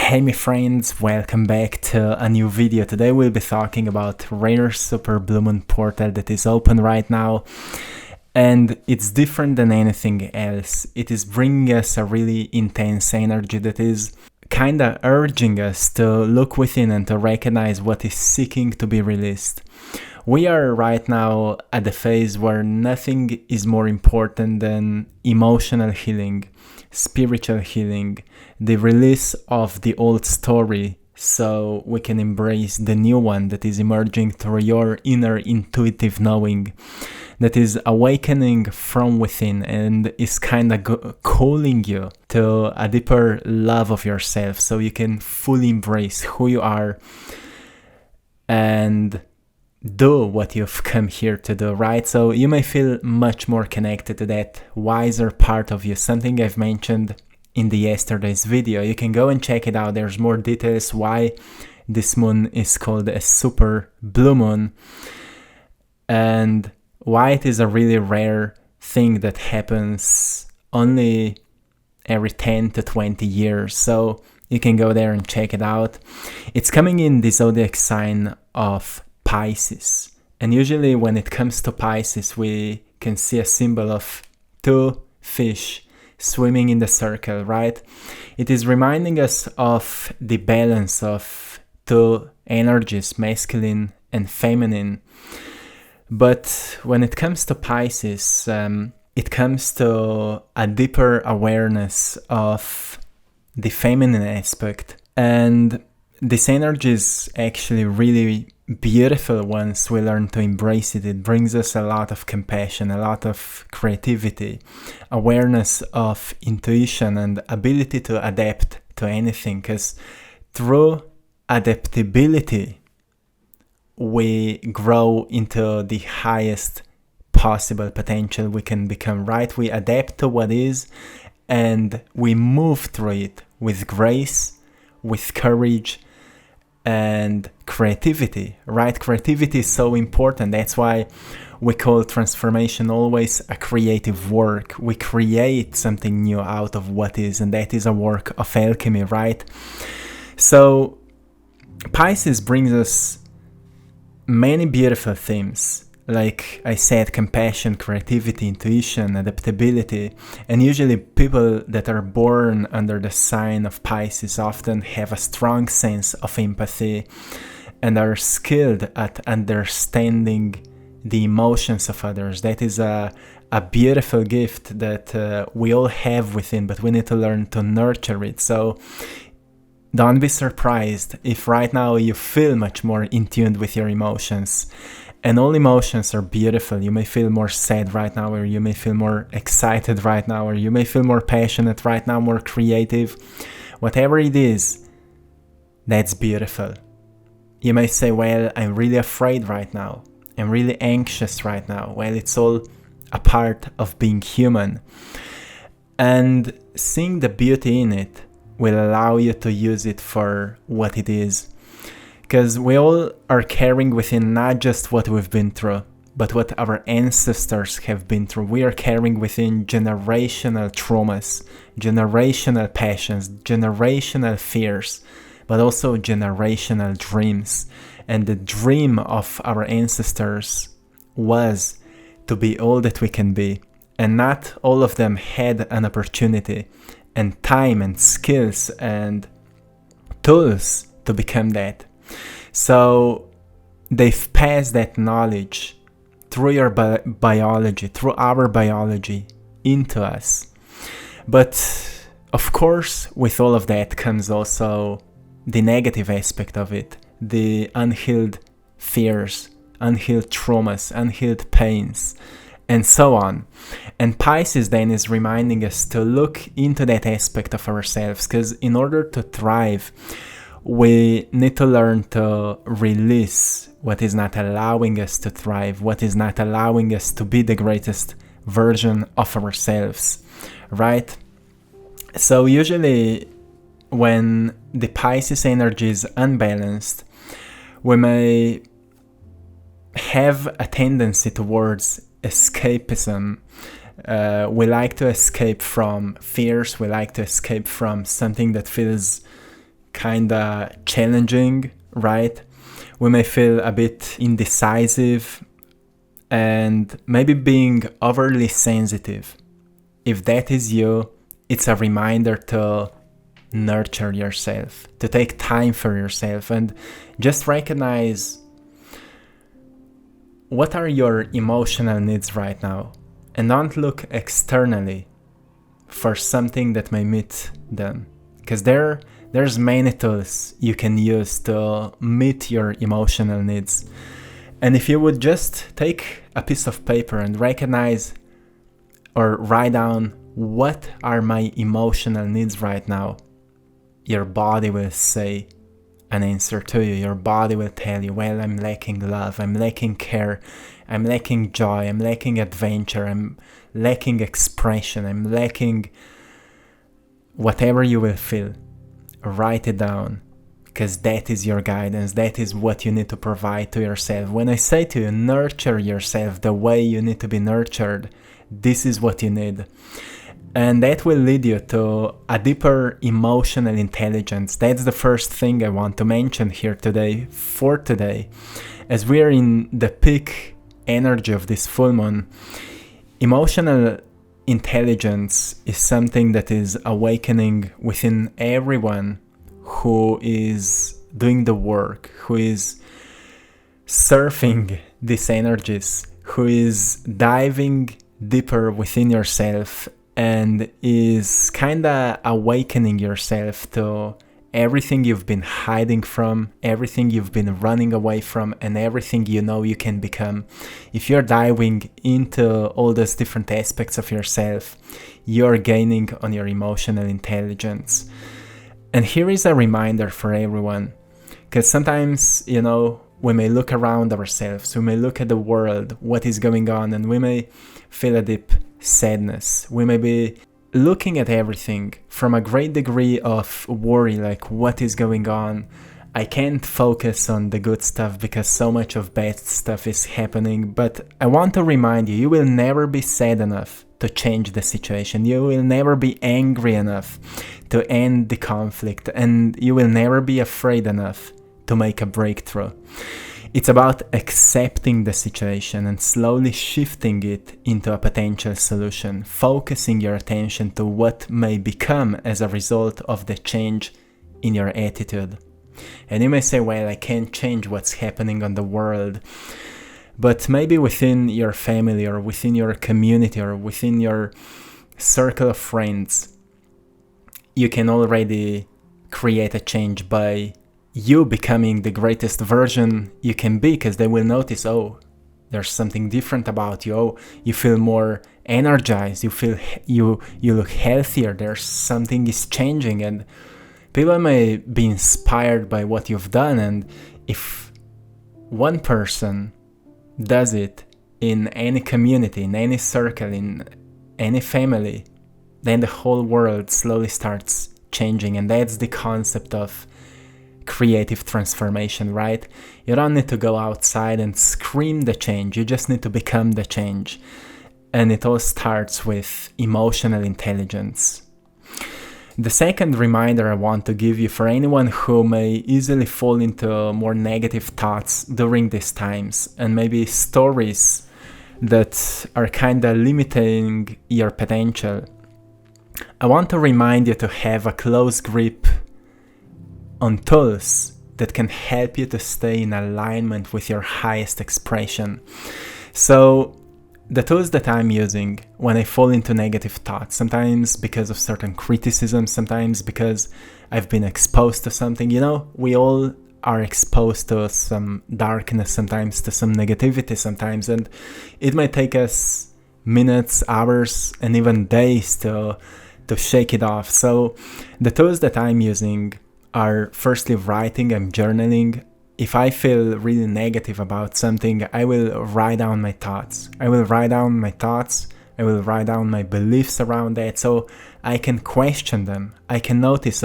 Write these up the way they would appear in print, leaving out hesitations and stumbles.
Hey my friends, welcome back to a new video. Today we'll be talking about rare super blue moon portal that is open right now, and it's different than anything else. It is bringing us a really intense energy that is kinda urging us to look within and to recognize what is seeking to be released. We are right now at the phase where nothing is more important than emotional healing, spiritual healing, the release of the old story so we can embrace the new one that is emerging through your inner intuitive knowing, that is awakening from within and is kind of calling you to a deeper love of yourself so you can fully embrace who you are and do what you've come here to do, right? So you may feel much more connected to that wiser part of you, something I've mentioned in the yesterday's video. You can go and check it out. There's more details why this moon is called a super blue moon and why it is a really rare thing that happens only every 10 to 20 years. So you can go there and check it out. It's coming in the zodiac sign of Pisces, and usually when it comes to Pisces we can see a symbol of two fish swimming in the circle, right? It is reminding us of the balance of two energies, masculine and feminine. But when it comes to Pisces, it comes to a deeper awareness of the feminine aspect, and this energy is actually really beautiful once we learn to embrace it. It brings us a lot of compassion, a lot of creativity, awareness of intuition and ability to adapt to anything, because through adaptability we grow into the highest possible potential we can become, right? We adapt to what is and we move through it with grace, with courage, and creativity, right? Creativity is so important. That's why we call transformation always a creative work. We create something new out of what is, and that is a work of alchemy, right? So Pisces brings us many beautiful themes. Like I said, compassion, creativity, intuition, adaptability. And usually people that are born under the sign of Pisces often have a strong sense of empathy and are skilled at understanding the emotions of others. That is a beautiful gift that we all have within, but we need to learn to nurture it. So don't be surprised if right now you feel much more in tune with your emotions. And all emotions are beautiful. You may feel more sad right now, or you may feel more excited right now, or you may feel more passionate right now, more creative. Whatever it is, that's beautiful. You may say, well, I'm really afraid right now. I'm really anxious right now. Well, it's all a part of being human. And seeing the beauty in it will allow you to use it for what it is. Because we all are carrying within not just what we've been through, but what our ancestors have been through. We are carrying within generational traumas, generational passions, generational fears, but also generational dreams. And the dream of our ancestors was to be all that we can be. And not all of them had an opportunity and time and skills and tools to become that. So they've passed that knowledge through your biology, through our biology, into us. But of course, with all of that comes also the negative aspect of it, the unhealed fears, unhealed traumas, unhealed pains, and so on. And Pisces then is reminding us to look into that aspect of ourselves, because in order to thrive, we need to learn to release what is not allowing us to thrive, what is not allowing us to be the greatest version of ourselves, right? So usually when the Pisces energy is unbalanced, we may have a tendency towards escapism. We like to escape from fears, we like to escape from something that feels kinda challenging, right? We may feel a bit indecisive and maybe being overly sensitive. If that is you, it's a reminder to nurture yourself, to take time for yourself, and just recognize what are your emotional needs right now, and don't look externally for something that may meet them, because there's many tools you can use to meet your emotional needs. And if you would just take a piece of paper and recognize or write down what are my emotional needs right now, your body will say an answer to you. Your body will tell you, well, I'm lacking love, I'm lacking care, I'm lacking joy, I'm lacking adventure, I'm lacking expression, I'm lacking whatever you will feel. Write it down, because that is your guidance, that is what you need to provide to yourself. When I say to you, nurture yourself the way you need to be nurtured, this is what you need. And that will lead you to a deeper emotional intelligence. That's the first thing I want to mention here today, for today. As we are in the peak energy of this full moon, emotional intelligence is something that is awakening within everyone who is doing the work, who is surfing these energies, who is diving deeper within yourself and is kinda awakening yourself to everything you've been hiding from, everything you've been running away from, and everything you know you can become. If you're diving into all those different aspects of yourself, you're gaining on your emotional intelligence. And here is a reminder for everyone, because sometimes, we may look around ourselves, we may look at the world, what is going on, and we may feel a deep sadness. We may be looking at everything from a great degree of worry, like what is going on. I can't focus on the good stuff because so much of bad stuff is happening. But I want to remind you, you will never be sad enough to change the situation. You will never be angry enough to end the conflict, and you will never be afraid enough to make a breakthrough. It's about accepting the situation and slowly shifting it into a potential solution, focusing your attention to what may become as a result of the change in your attitude. And you may say, well, I can't change what's happening on the world, but maybe within your family or within your community or within your circle of friends, you can already create a change by you becoming the greatest version you can be, because they will notice, oh, there's something different about you. Oh, you feel more energized, you look healthier, there's something is changing, and people may be inspired by what you've done. And if one person does it in any community, in any circle, in any family, then the whole world slowly starts changing. And that's the concept of creative transformation, right? You don't need to go outside and scream the change, you just need to become the change. And it all starts with emotional intelligence. The second reminder I want to give you, for anyone who may easily fall into more negative thoughts during these times, and maybe stories that are kind of limiting your potential, I want to remind you to have a close grip on tools that can help you to stay in alignment with your highest expression. So the tools that I'm using when I fall into negative thoughts, sometimes because of certain criticism, sometimes because I've been exposed to something, we all are exposed to some darkness sometimes, to some negativity sometimes, and it might take us minutes, hours, and even days to shake it off. So the tools that I'm using are firstly writing. I'm journaling. If I feel really negative about something, I will write down my thoughts. I will write down my beliefs around that, so I can question them. I can notice,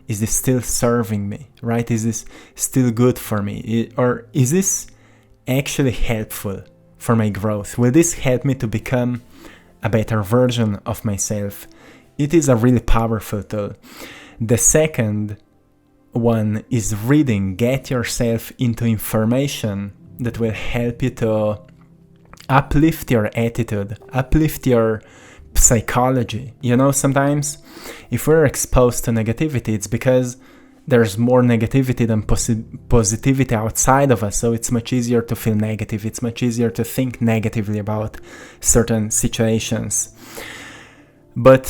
is this still serving me, right? Is this still good for me? Or is this actually helpful for my growth? Will this help me to become a better version of myself? It is a really powerful tool. The second one is reading. Get yourself into information that will help you to uplift your attitude, uplift your psychology. You know, sometimes if we're exposed to negativity, it's because there's more negativity than positivity outside of us. So it's much easier to feel negative. It's much easier to think negatively about certain situations. But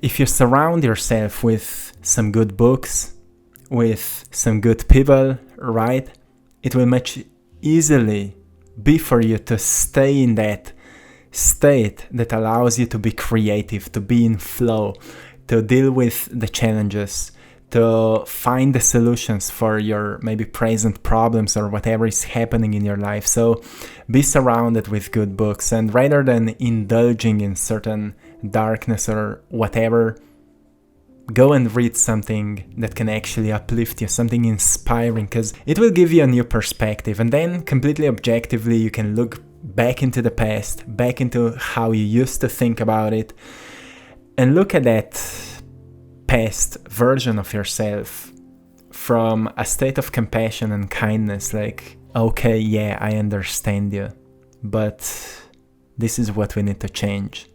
if you surround yourself with some good books, with some good people, right, it will much easily be for you to stay in that state that allows you to be creative, to be in flow, to deal with the challenges, to find the solutions for your maybe present problems or whatever is happening in your life. So be surrounded with good books, and rather than indulging in certain darkness or whatever, go and read something that can actually uplift you, something inspiring, because it will give you a new perspective. And then completely objectively, you can look back into the past, back into how you used to think about it, and look at that past version of yourself from a state of compassion and kindness, like, okay, yeah, I understand you, but this is what we need to change.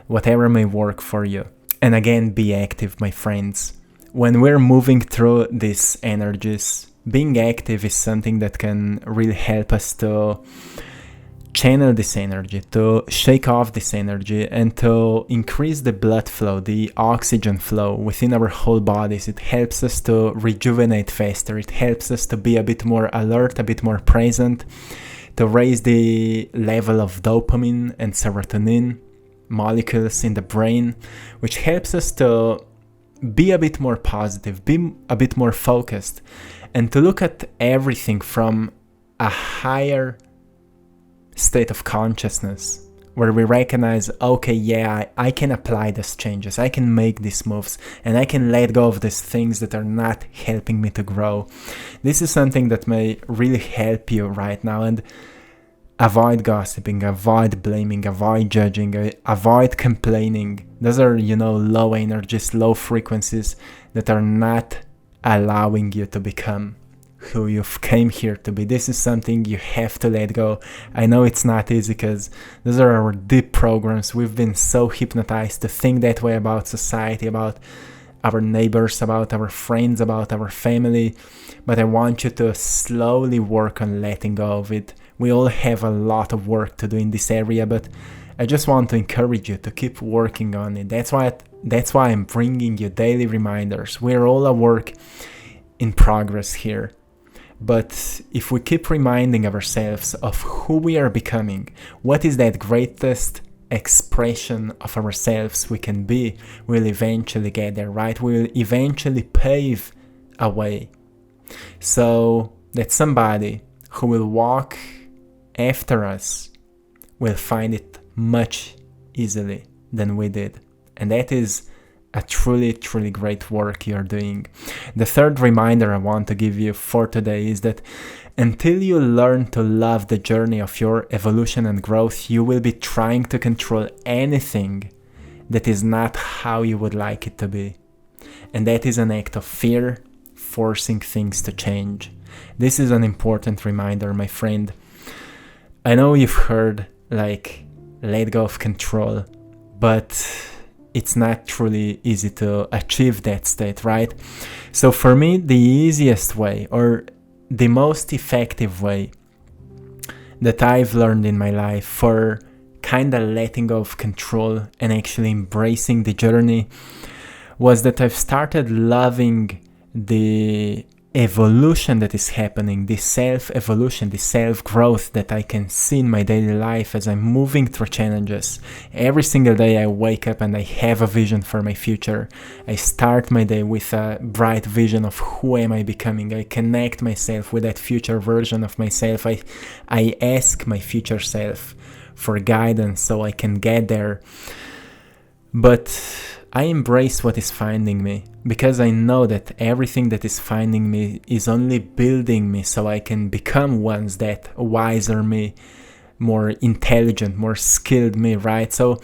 Whatever may work for you. And again, be active, my friends. When we're moving through these energies, being active is something that can really help us to channel this energy, to shake off this energy, and to increase the blood flow, the oxygen flow within our whole bodies. It helps us to rejuvenate faster. It helps us to be a bit more alert, a bit more present, to raise the level of dopamine and serotonin molecules in the brain, which helps us to be a bit more positive, be a bit more focused, and to look at everything from a higher state of consciousness, where we recognize, okay, yeah, I can apply these changes, I can make these moves, and I can let go of these things that are not helping me to grow. This is something that may really help you right now. And avoid gossiping, avoid blaming, avoid judging, avoid complaining. Those are, low energies, low frequencies that are not allowing you to become who you've came here to be. This is something you have to let go. I know it's not easy, because those are our deep programs. We've been so hypnotized to think that way about society, about our neighbors, about our friends, about our family. But I want you to slowly work on letting go of it. We all have a lot of work to do in this area, but I just want to encourage you to keep working on it. That's why I'm bringing you daily reminders. We're all a work in progress here. But if we keep reminding ourselves of who we are becoming, what is that greatest expression of ourselves we can be, we'll eventually get there, right? We'll eventually pave a way so that somebody who will walk after us will find it much easily than we did. And that is a truly, truly great work you're doing. The third reminder I want to give you for today is that until you learn to love the journey of your evolution and growth, you will be trying to control anything that is not how you would like it to be. And that is an act of fear, forcing things to change. This is an important reminder, my friend. I know you've heard, let go of control, but it's not truly easy to achieve that state, right? So for me, the easiest way, or the most effective way that I've learned in my life for kind of letting go of control and actually embracing the journey was that I've started loving the evolution that is happening, the self-evolution, the self-growth that I can see in my daily life as I'm moving through challenges. Every single day I wake up and I have a vision for my future. I start my day with a bright vision of who am I becoming. I connect myself with that future version of myself. I ask my future self for guidance so I can get there. But I embrace what is finding me, because I know that everything that is finding me is only building me so I can become ones that wiser me, more intelligent, more skilled me, right? So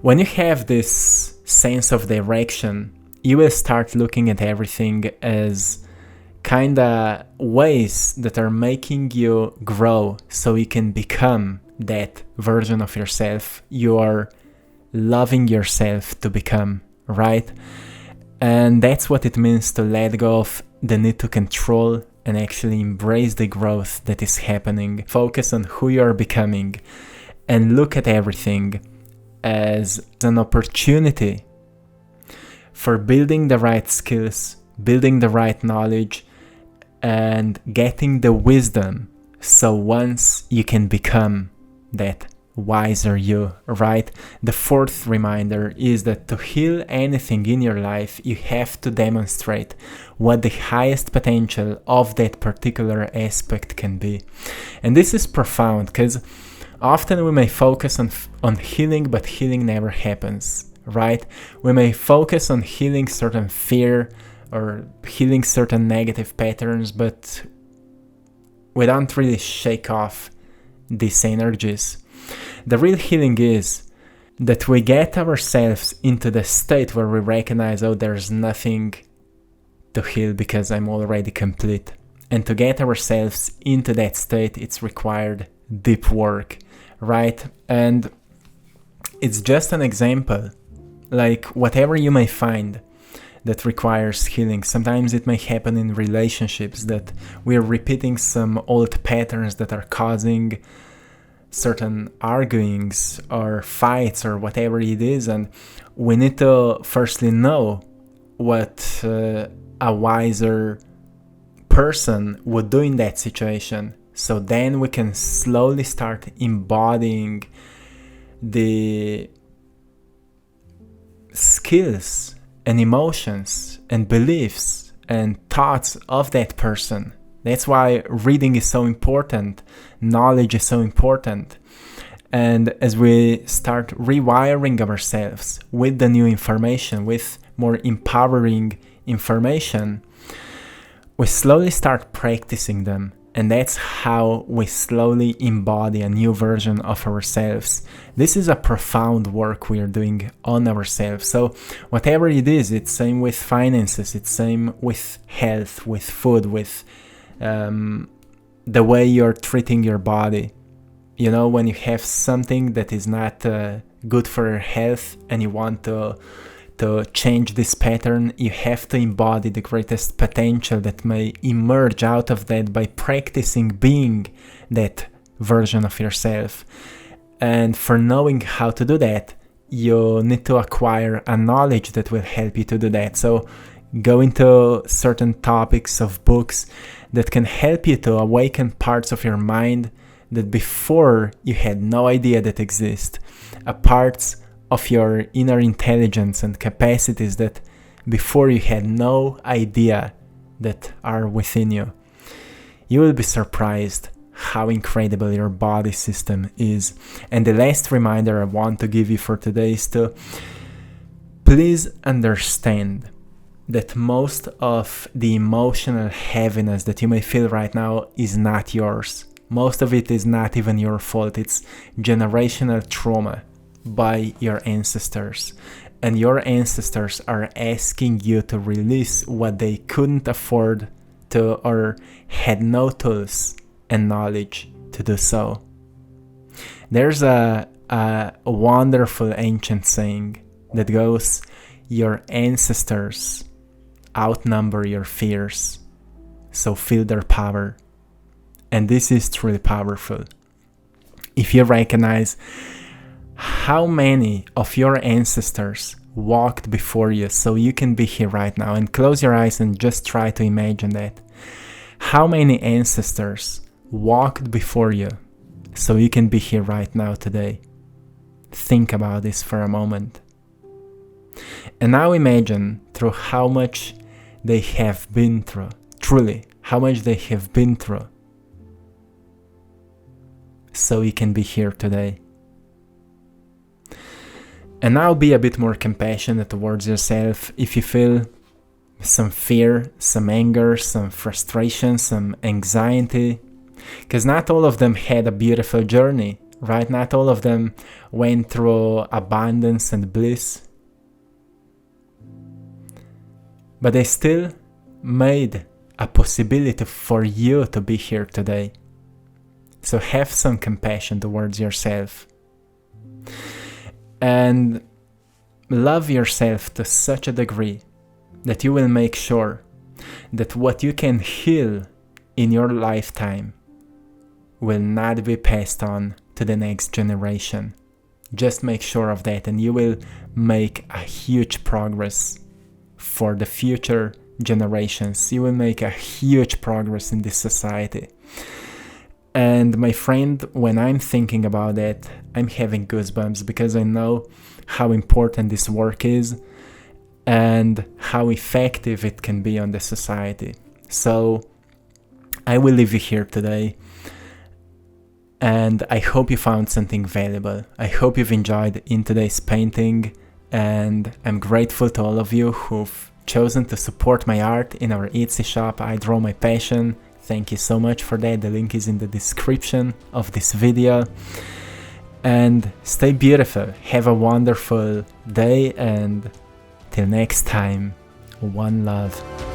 when you have this sense of direction you will start looking at everything as kinda ways that are making you grow so you can become that version of yourself you are loving yourself to become, right? And that's what it means to let go of the need to control and actually embrace the growth that is happening. Focus on who you are becoming and look at everything as an opportunity for building the right skills, building the right knowledge, and getting the wisdom so once you can become that wiser you, right? The fourth reminder is that to heal anything in your life, you have to demonstrate what the highest potential of that particular aspect can be. And this is profound because often we may focus on healing, but healing never happens, right? We may focus on healing certain fear or healing certain negative patterns, but we don't really shake off these energies. The real healing is that we get ourselves into the state where we recognize, oh, there's nothing to heal because I'm already complete. And to get ourselves into that state, it's required deep work, right? And it's just an example, like whatever you may find that requires healing. Sometimes it may happen in relationships that we're repeating some old patterns that are causing certain arguings or fights or whatever it is, and we need to firstly know what a wiser person would do in that situation, so then we can slowly start embodying the skills and emotions and beliefs and thoughts of that person. That's why reading is so important, knowledge is so important. And as we start rewiring ourselves with the new information, with more empowering information, we slowly start practicing them. And that's how we slowly embody a new version of ourselves. This is a profound work we are doing on ourselves. So whatever it is, it's same with finances, it's same with health, with food, with the way you're treating your body. You know, when you have something that is not good for your health and you want to change this pattern, you have to embody the greatest potential that may emerge out of that by practicing being that version of yourself. And for knowing how to do that, you need to acquire a knowledge that will help you to do that. So go into certain topics of books that can help you to awaken parts of your mind that before you had no idea that exist, parts of your inner intelligence and capacities that before you had no idea that are within you. You will be surprised how incredible your body system is. And the last reminder I want to give you for today is to please understand that most of the emotional heaviness that you may feel right now is not yours. Most of it is not even your fault. It's generational trauma by your ancestors. And your ancestors are asking you to release what they couldn't afford to or had no tools and knowledge to do so. There's a wonderful ancient saying that goes, your ancestors outnumber your fears, so feel their power. And this is truly powerful. If you recognize how many of your ancestors walked before you so you can be here right now, and close your eyes and just try to imagine that. How many ancestors walked before you so you can be here right now today? Think about this for a moment. And now imagine through how much they have been through, truly, how much they have been through so you can be here today. And now be a bit more compassionate towards yourself. If you feel some fear, some anger, some frustration, some anxiety, because not all of them had a beautiful journey, right? Not all of them went through abundance and bliss. but they still made a possibility for you to be here today. So have some compassion towards yourself and love yourself to such a degree that you will make sure that what you can heal in your lifetime will not be passed on to the next generation. Just make sure of that, and you will make a huge progress for the future generations. You will make a huge progress in this society. And my friend, when I'm thinking about that, I'm having goosebumps because I know how important this work is and how effective it can be on the society. So I will leave you here today, and I hope you found something valuable. I hope you've enjoyed in today's painting, and I'm grateful to all of you who've chosen to support my art in our Etsy shop, I Draw My Passion. Thank you so much for that. The link is in the description of this video. And stay beautiful. Have a wonderful day, and till next time, one love.